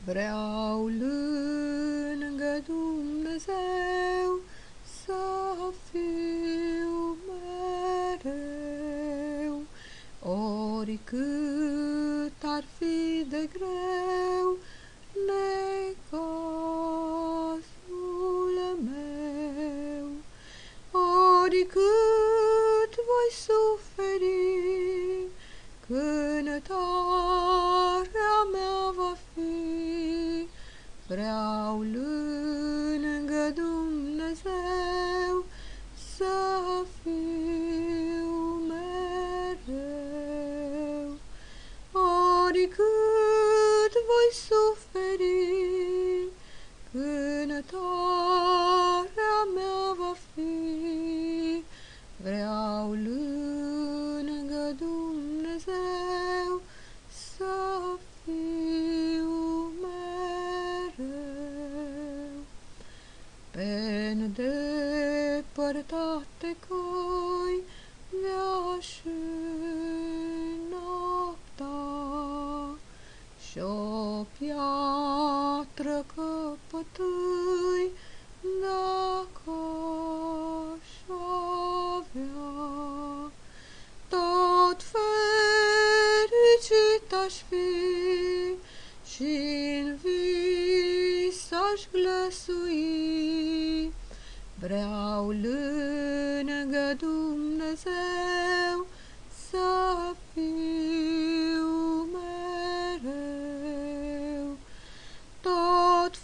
Vreau lângă Dumnezeu să fiu mereu, oricât ar fi de greu necazul meu, oricât voi suferi, cântarea mea va fi. Vreau lângă Dumnezeu să fiu mereu, oricât voi suferi, cântarea mea va fi. Vreau lângă Dumnezeu să fiu mereu. Pe îndepărtate căi mi-aș înnopta și-o piatră căpătâi dacă aș avea. Tot fericit aș fi și-n vis aș glăsui. Vreau lângă Dumnezeu să fiu mereu. Tot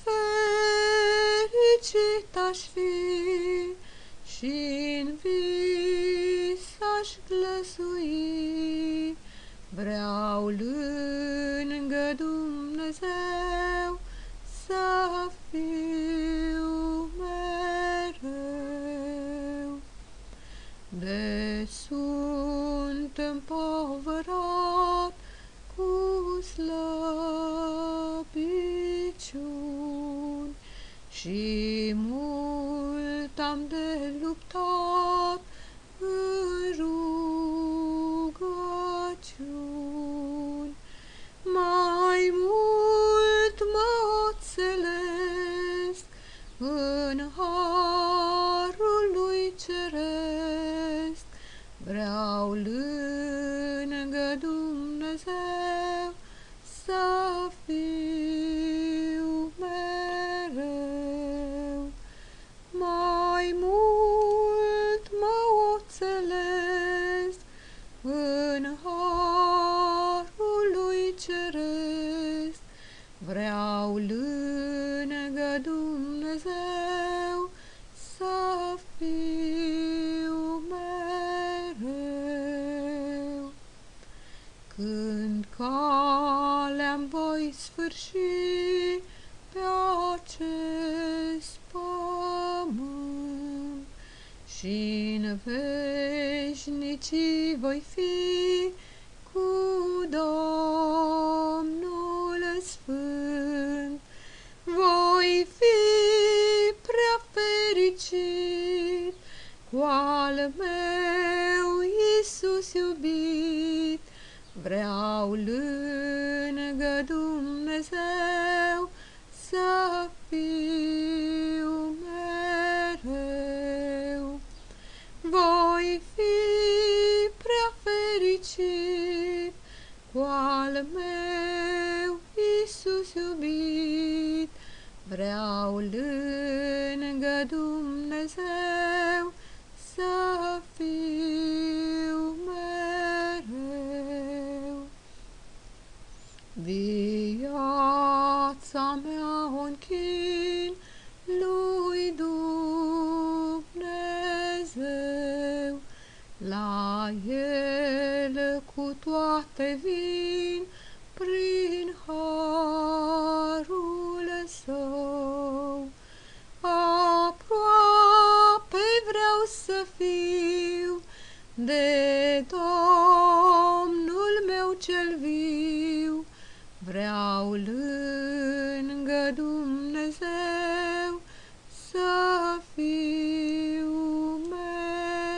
fericit aș fi și-n vis aș glăsui. Vreau lângă Dumnezeu să fiu mereu. De sunt împovărat cu slăbiciuni și mult am de luptat în rugăciuni. Mai mult mă oțelesc în harul lui ceresc. Vreau lângă Dumnezeu să fiu mereu. Mai mult mă oțelesc în harul lui ceresc. Vreau lângă Dumnezeu să fiu mereu. Când calea-mi voi sfârși pe acest pământ și-n veșnicii voi fi cu Domnul Sfânt, voi fi prea fericit cu al meu Iisus iubit. Vreau lângă Dumnezeu să fiu mereu, voi fi prea fericit cu al meu Iisus iubit. Vreau lângă Dumnezeu să fiu mereu. Viața mea o închin lui Dumnezeu, la El cu toate vin prin harul Său. Aproape vreau să fiu de Domnul meu cel viu. Vreau lângă Dumnezeu să fiu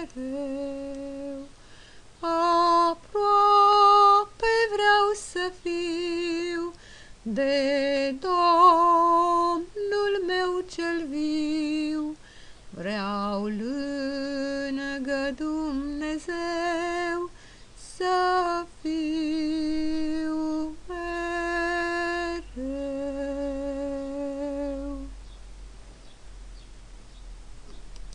mereu. Aproape vreau să fiu de Domnul.